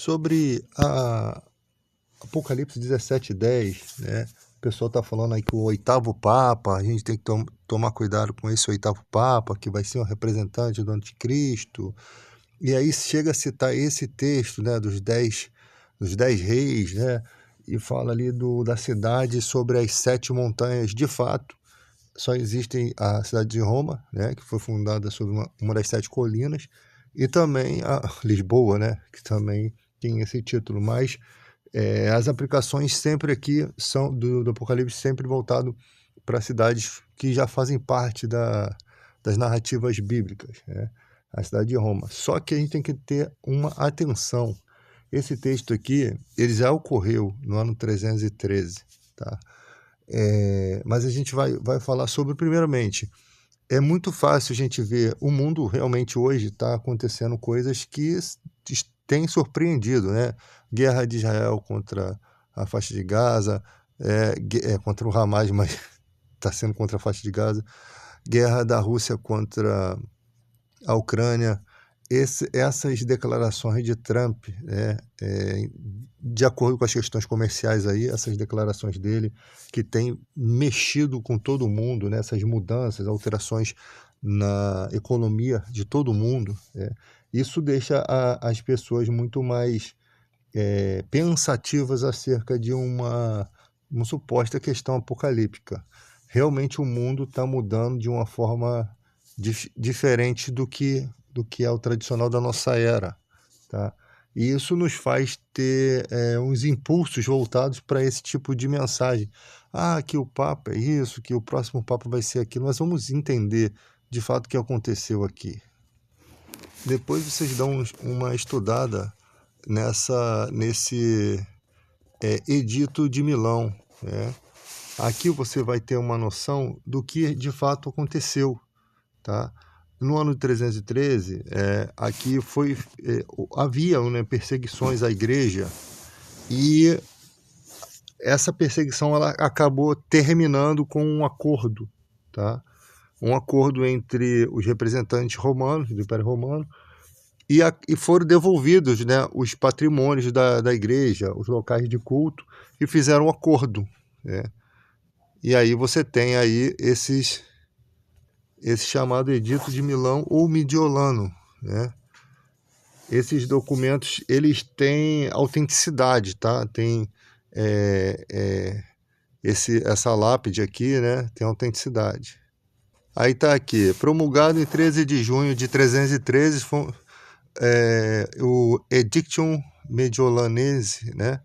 Sobre a Apocalipse 17:10, né? O pessoal está falando aí que o oitavo Papa, a gente tem que tomar cuidado com esse oitavo Papa, que vai ser um representante do anticristo. E aí chega a citar esse texto, né, dos dez reis, né? E fala ali da cidade sobre as sete montanhas. De fato, só existem a cidade de Roma, né, que foi fundada sobre uma das sete colinas, e também a Lisboa, né, que também tem esse título. Mas as aplicações sempre aqui são do Apocalipse, sempre voltado para cidades que já fazem parte das narrativas bíblicas, né? A cidade de Roma. Só que a gente tem que ter uma atenção. Esse texto aqui, ele já ocorreu no ano 313, tá? Mas a gente vai falar sobre, primeiramente, é muito fácil a gente ver, o mundo realmente hoje está acontecendo coisas que têm surpreendido, né? Guerra de Israel contra a faixa de Gaza, contra o Hamas, mas está sendo contra a faixa de Gaza, guerra da Rússia contra a Ucrânia, essas declarações de Trump, né, de acordo com as questões comerciais aí, essas declarações dele, que tem mexido com todo mundo, né, essas mudanças, alterações na economia de todo mundo, né, isso deixa as pessoas muito mais pensativas acerca de uma suposta questão apocalíptica. Realmente o mundo está mudando de uma forma diferente do que é o tradicional da nossa era, tá? E isso nos faz ter uns impulsos voltados para esse tipo de mensagem. Ah, que o Papa é isso, que o próximo Papa vai ser aquilo. Nós vamos entender de fato o que aconteceu aqui. Depois vocês dão uma estudada nesse Edito de Milão, né? Aqui você vai ter uma noção do que de fato aconteceu, tá? No ano de 313, aqui havia, né, perseguições à igreja, e essa perseguição ela acabou terminando com um acordo, tá? Um acordo entre os representantes romanos, do Império Romano, e foram devolvidos, né, os patrimônios da igreja, os locais de culto, e fizeram um acordo, né? E aí você tem aí esse chamado Edito de Milão ou Mediolano, né? Esses documentos, eles têm autenticidade, tá? Tem essa lápide aqui, né? Tem autenticidade. Aí tá aqui, promulgado em 13 de junho de 313, o Edictum Mediolanense, né?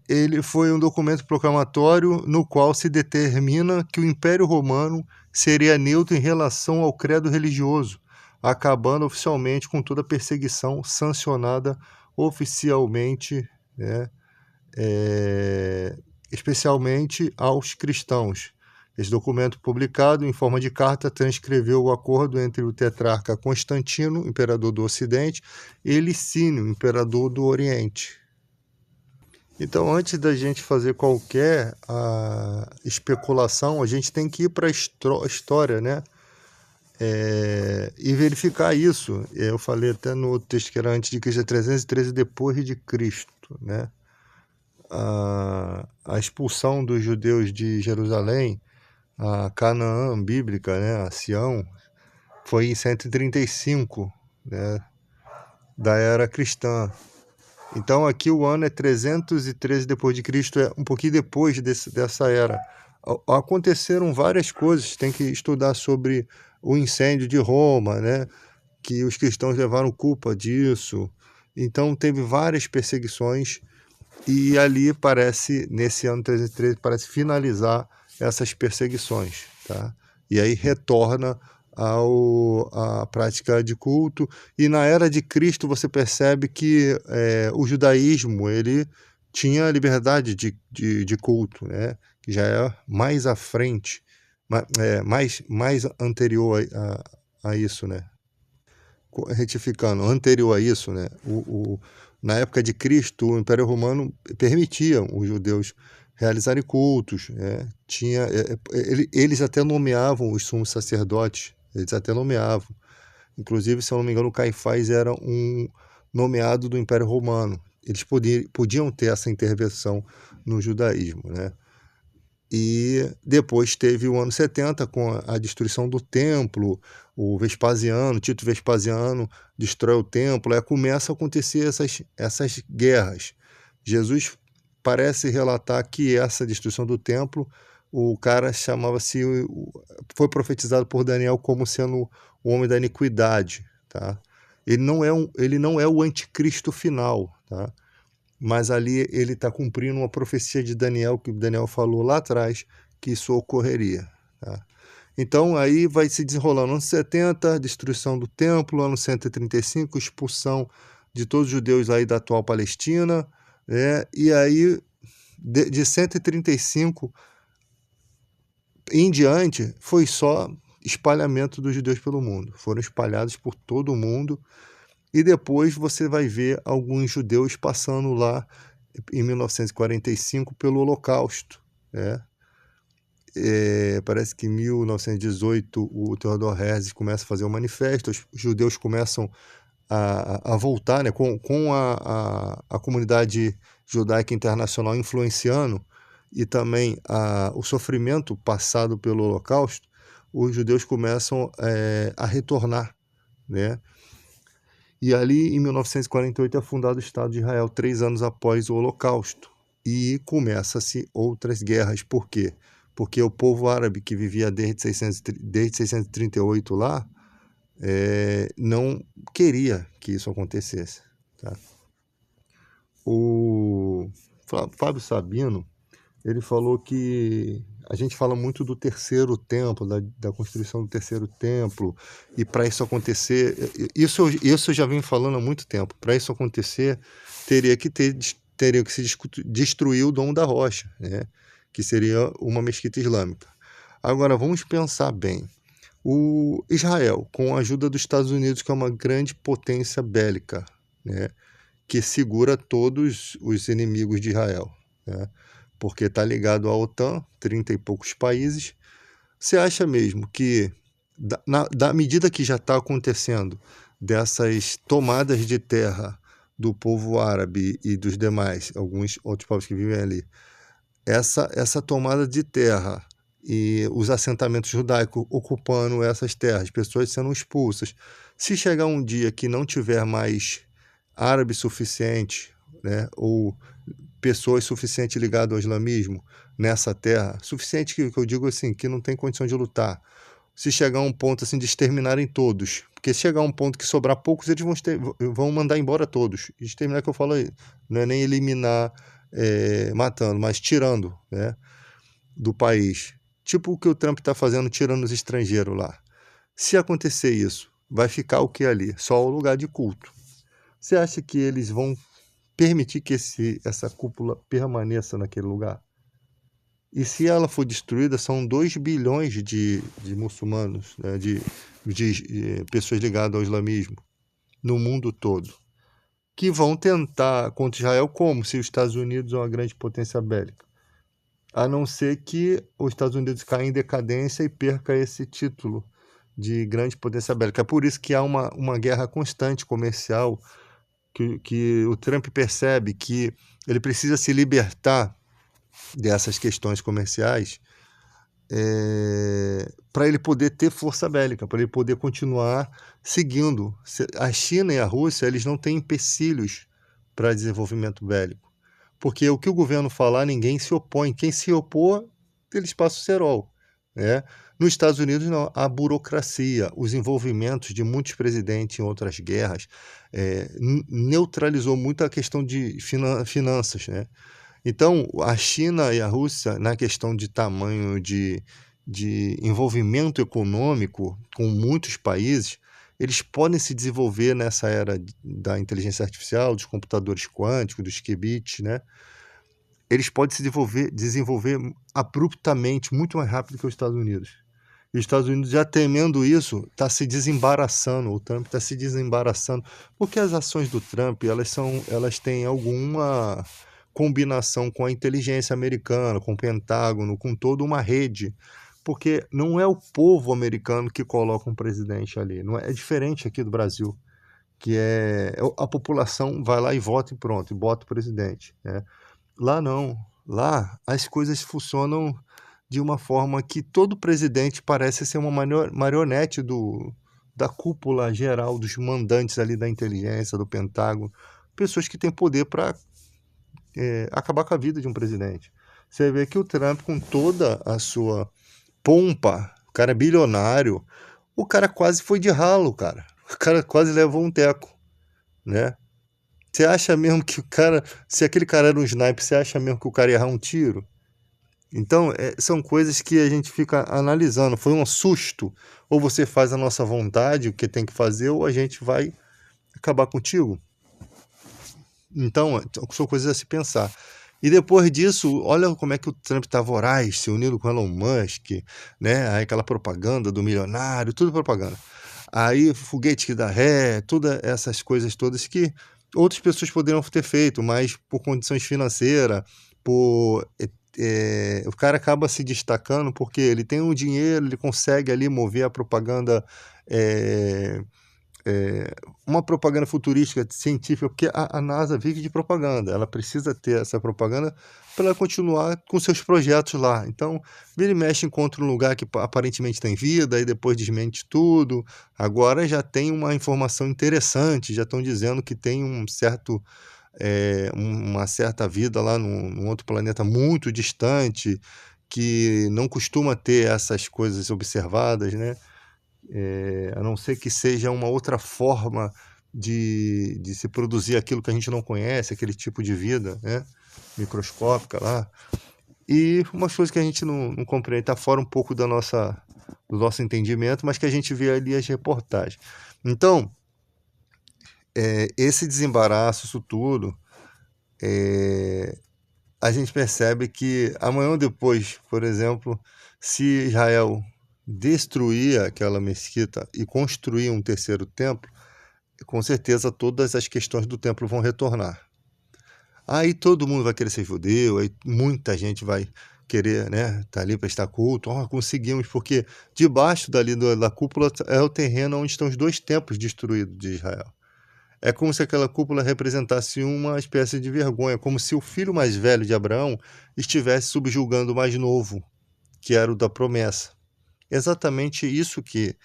Ele foi um documento proclamatório no qual se determina que o Império Romano seria neutro em relação ao credo religioso, acabando oficialmente com toda perseguição sancionada oficialmente, né, especialmente aos cristãos. Esse documento, publicado em forma de carta, transcreveu o acordo entre o tetrarca Constantino, imperador do Ocidente, e Licínio, imperador do Oriente. Então, antes da gente fazer qualquer especulação, a gente tem que ir para a história, né? E verificar isso. Eu falei até no outro texto que era antes de Cristo, 313 depois de Cristo, né? A expulsão dos judeus de Jerusalém, a Canaã bíblica, né? A Sião, foi em 135, né? Da era cristã. Então aqui o ano é 313 depois de Cristo, é um pouquinho depois dessa era. Aconteceram várias coisas, tem que estudar sobre o incêndio de Roma, né? Que os cristãos levaram culpa disso. Então teve várias perseguições e ali parece, nesse ano 313, parece finalizar essas perseguições, tá? E aí retorna à prática de culto, e na era de Cristo você percebe que o judaísmo ele tinha liberdade de culto, né? Que já é mais à frente, mais anterior a isso, né? Retificando, anterior a isso, né? Na época de Cristo, o Império Romano permitia os judeus realizarem cultos, né? Eles até nomeavam os sumos sacerdotes, eles até nomeavam. Inclusive, se eu não me engano, o Caifás era um nomeado do Império Romano. Eles podiam ter essa intervenção no judaísmo, né? E depois teve o ano 70, com a destruição do templo, o Vespasiano, Tito Vespasiano destrói o templo, aí começa a acontecer essas guerras. Jesus parece relatar que essa destruição do templo, o cara chamava-se, foi profetizado por Daniel como sendo o homem da iniquidade, tá? Ele não é o anticristo final, tá? Mas ali ele está cumprindo uma profecia de Daniel, que Daniel falou lá atrás, que isso ocorreria, tá? Então aí vai se desenrolando. Ano 70, destruição do templo. Ano 135, expulsão de todos os judeus aí da atual Palestina, né? E aí, de 135 em diante, foi só espalhamento dos judeus pelo mundo. Foram espalhados por todo o mundo. E depois você vai ver alguns judeus passando lá em 1945 pelo Holocausto, né? Parece que em 1918 o Theodor Herzl começa a fazer um manifesto, os judeus começam a voltar, né? Com a comunidade judaica internacional influenciando e também o sofrimento passado pelo Holocausto, os judeus começam a retornar, né? E ali, em 1948, é fundado o Estado de Israel, 3 anos após o Holocausto. E começa-se outras guerras. Por quê? Porque o povo árabe que vivia desde 638 lá, não queria que isso acontecesse, tá? O Fábio Sabino, ele falou que a gente fala muito do terceiro templo, da construção do terceiro templo, e para isso acontecer, isso eu já venho falando há muito tempo, para isso acontecer, teria que se destruir o Domo da Rocha, né? Que seria uma mesquita islâmica. Agora, vamos pensar bem. O Israel, com a ajuda dos Estados Unidos, que é uma grande potência bélica, né? Que segura todos os inimigos de Israel, né? Porque está ligado à OTAN, 30 e poucos países. Você acha mesmo que, da medida que já está acontecendo, dessas tomadas de terra do povo árabe e dos demais, alguns outros povos que vivem ali, essa tomada de terra e os assentamentos judaicos ocupando essas terras, pessoas sendo expulsas, se chegar um dia que não tiver mais árabe suficiente, né, ou pessoas suficientes ligadas ao islamismo nessa terra, suficiente que eu digo assim, que não tem condição de lutar, se chegar a um ponto assim de exterminarem todos, porque se chegar a um ponto que sobrar poucos, eles vão mandar embora todos. Exterminar que eu falo aí, não é nem eliminar matando, mas tirando, né, do país. Tipo o que o Trump está fazendo, tirando os estrangeiros lá. Se acontecer isso, vai ficar o que ali? Só o lugar de culto. Você acha que eles vão permitir que essa cúpula permaneça naquele lugar? E se ela for destruída, são 2 bilhões de muçulmanos, né, de pessoas ligadas ao islamismo no mundo todo, que vão tentar contra Israel como se os Estados Unidos é uma grande potência bélica. A não ser que os Estados Unidos caia em decadência e perca esse título de grande potência bélica. É por isso que há uma guerra constante comercial, que o Trump percebe que ele precisa se libertar dessas questões comerciais para ele poder ter força bélica, para ele poder continuar seguindo. A China e a Rússia, eles não têm empecilhos para desenvolvimento bélico, porque o que o governo falar, ninguém se opõe. Quem se opor, eles passam o cerol, né? Nos Estados Unidos, não. A burocracia, os envolvimentos de muitos presidentes em outras guerras neutralizou muito a questão de finanças, né? Então, a China e a Rússia, na questão de tamanho de envolvimento econômico com muitos países, eles podem se desenvolver nessa era da inteligência artificial, dos computadores quânticos, dos qubits, né? Eles podem se desenvolver abruptamente, muito mais rápido que os Estados Unidos. E os Estados Unidos, já temendo isso, está se desembaraçando, o Trump está se desembaraçando, porque as ações do Trump, elas têm alguma combinação com a inteligência americana, com o Pentágono, com toda uma rede, porque não é o povo americano que coloca um presidente ali, não é diferente aqui do Brasil, que é a população vai lá e vota e pronto, e bota o presidente, né? Lá não. Lá as coisas funcionam de uma forma que todo presidente parece ser uma marionete da cúpula geral, dos mandantes ali da inteligência, do Pentágono, pessoas que têm poder para acabar com a vida de um presidente. Você vê que o Trump, com toda a sua pompa, o cara é bilionário, o cara quase foi de ralo, cara. O cara quase levou um teco, né? Você acha mesmo que o cara, se aquele cara era um sniper, você acha mesmo que o cara ia errar um tiro? Então, são coisas que a gente fica analisando. Foi um susto? Ou você faz a nossa vontade, o que tem que fazer, ou a gente vai acabar contigo? Então, são coisas a se pensar. E depois disso, olha como é que o Trump está voraz, se unindo com Elon Musk, né? Aí aquela propaganda do milionário, tudo propaganda. Aí foguete que dá ré, todas essas coisas todas que outras pessoas poderiam ter feito, mas por condições financeiras, por o cara acaba se destacando porque ele tem o dinheiro, ele consegue ali mover a propaganda, é, uma propaganda futurística científica, porque a NASA vive de propaganda, ela precisa ter essa propaganda para ela continuar com seus projetos lá. Então, vira e mexe, encontra um lugar que aparentemente tem vida, e depois desmente tudo. Agora já tem uma informação interessante, já estão dizendo que tem uma certa vida lá num outro planeta muito distante, que não costuma ter essas coisas observadas, né? A não ser que seja uma outra forma de se produzir aquilo que a gente não conhece, aquele tipo de vida, né? Microscópica lá. E umas coisas que a gente não compreende, está fora um pouco do nosso entendimento, mas que a gente vê ali as reportagens. Então, esse desembaraço, isso tudo, a gente percebe que amanhã ou depois, por exemplo, se Israel destruir aquela mesquita e construir um terceiro templo, com certeza todas as questões do templo vão retornar. Aí todo mundo vai querer ser judeu, aí muita gente vai querer, né, tá ali prestar culto. Conseguimos, porque debaixo dali da cúpula é o terreno onde estão os dois templos destruídos de Israel. É como se aquela cúpula representasse uma espécie de vergonha, como se o filho mais velho de Abraão estivesse subjugando o mais novo, que era o da promessa. Exatamente isso que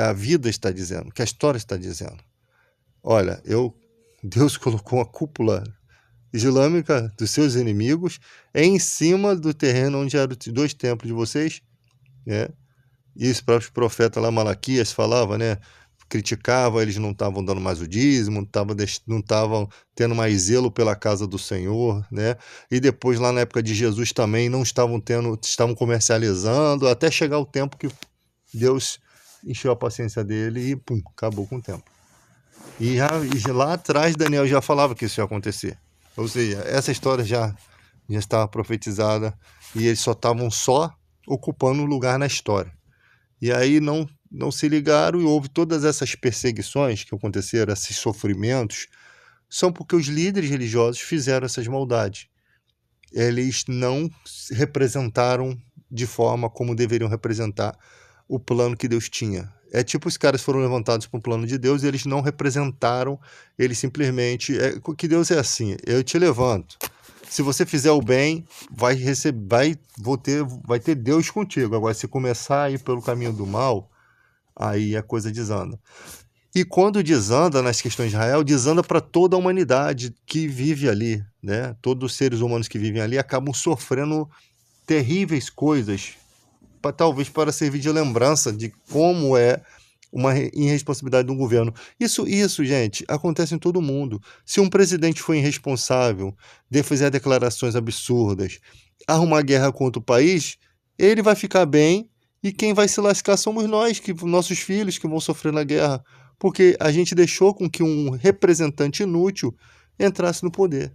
a vida está dizendo, que a história está dizendo. Olha, Deus colocou uma cúpula islâmica dos seus inimigos em cima do terreno onde eram os dois templos de vocês, né? E os próprios profetas lá, Malaquias, falava, né? Criticava, eles não estavam dando mais o dízimo, não estavam tendo mais zelo pela casa do Senhor, né? E depois, lá na época de Jesus também, não estavam comercializando, até chegar o tempo que Deus encheu a paciência dele e, pum, acabou com o tempo. E lá atrás, Daniel já falava que isso ia acontecer. Ou seja, essa história já estava profetizada e eles só ocupando um lugar na história. E aí não se ligaram e houve todas essas perseguições que aconteceram, esses sofrimentos, são porque os líderes religiosos fizeram essas maldades. Eles não representaram de forma como deveriam representar o plano que Deus tinha. É tipo os caras foram levantados para o plano de Deus e eles não representaram, eles simplesmente... que Deus é assim, eu te levanto. Se você fizer o bem, vai ter Deus contigo. Agora, se começar a ir pelo caminho do mal, aí a coisa desanda. E quando desanda nas questões de Israel, desanda para toda a humanidade que vive ali, né? Todos os seres humanos que vivem ali acabam sofrendo terríveis coisas, talvez para servir de lembrança de como é uma irresponsabilidade de um governo. Isso, gente, acontece em todo mundo. Se um presidente for irresponsável, fizer declarações absurdas, arrumar guerra contra o país, ele vai ficar bem e quem vai se lascar somos nós, nossos filhos que vão sofrer na guerra, porque a gente deixou com que um representante inútil entrasse no poder.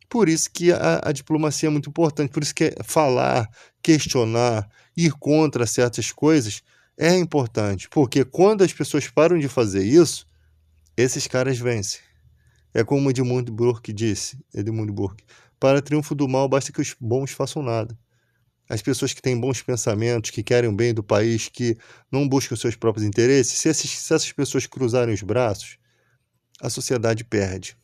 Por isso que a diplomacia é muito importante, por isso que falar, questionar, ir contra certas coisas é importante, porque quando as pessoas param de fazer isso, esses caras vencem. É como Edmund Burke disse, para triunfo do mal basta que os bons façam nada. As pessoas que têm bons pensamentos, que querem o bem do país, que não buscam seus próprios interesses, se essas pessoas cruzarem os braços, a sociedade perde.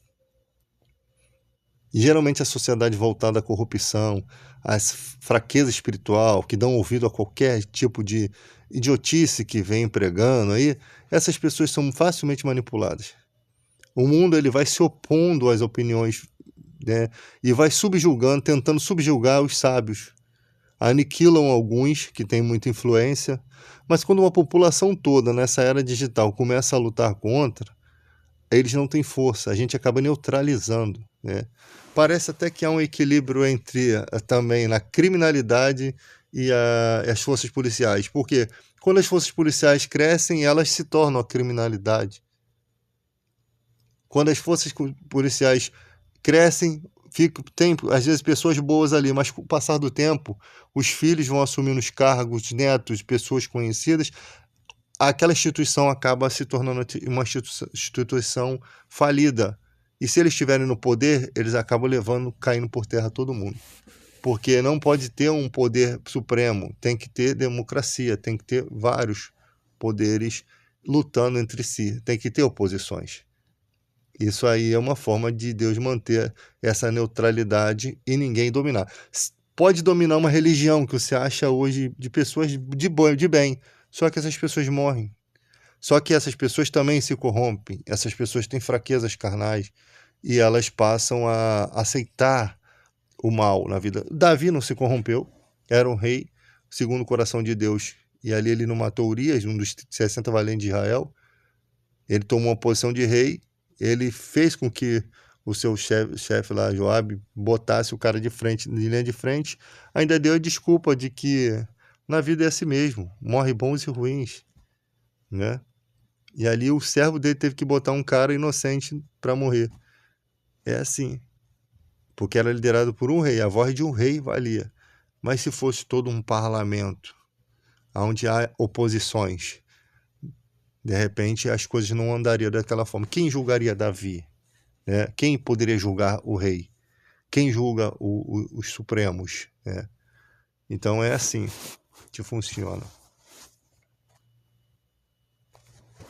E geralmente a sociedade voltada à corrupção, à fraqueza espiritual, que dão ouvido a qualquer tipo de idiotice que vem pregando aí, essas pessoas são facilmente manipuladas. O mundo ele vai se opondo às opiniões, né, e vai subjulgando, tentando subjugar os sábios. Aniquilam alguns que têm muita influência, mas quando uma população toda nessa era digital começa a lutar contra, eles não têm força, a gente acaba neutralizando, né? Parece até que há um equilíbrio entre também na criminalidade e as forças policiais, porque quando as forças policiais crescem, elas se tornam a criminalidade. Quando as forças policiais crescem, tem às vezes pessoas boas ali, mas com o passar do tempo, os filhos vão assumindo os cargos, netos, pessoas conhecidas, aquela instituição acaba se tornando uma instituição falida. E se eles estiverem no poder, eles acabam caindo por terra todo mundo. Porque não pode ter um poder supremo, tem que ter democracia, tem que ter vários poderes lutando entre si, tem que ter oposições. Isso aí é uma forma de Deus manter essa neutralidade e ninguém dominar. Pode dominar uma religião que você acha hoje de pessoas de bem, só que essas pessoas morrem. Só que essas pessoas também se corrompem, essas pessoas têm fraquezas carnais e elas passam a aceitar o mal na vida. Davi não se corrompeu, era um rei segundo o coração de Deus, e ali ele não matou Urias, um dos 60 valentes de Israel. Ele tomou uma posição de rei, ele fez com que o seu chefe lá, Joabe, botasse o cara de frente, de linha de frente, ainda deu a desculpa de que na vida é assim mesmo, morre bons e ruins, né? E ali o servo dele teve que botar um cara inocente para morrer. É assim, porque era liderado por um rei, a voz de um rei valia. Mas se fosse todo um parlamento, onde há oposições, de repente as coisas não andariam daquela forma. Quem julgaria Davi? Né? Quem poderia julgar o rei? Quem julga os supremos? Né? Então é assim que funciona.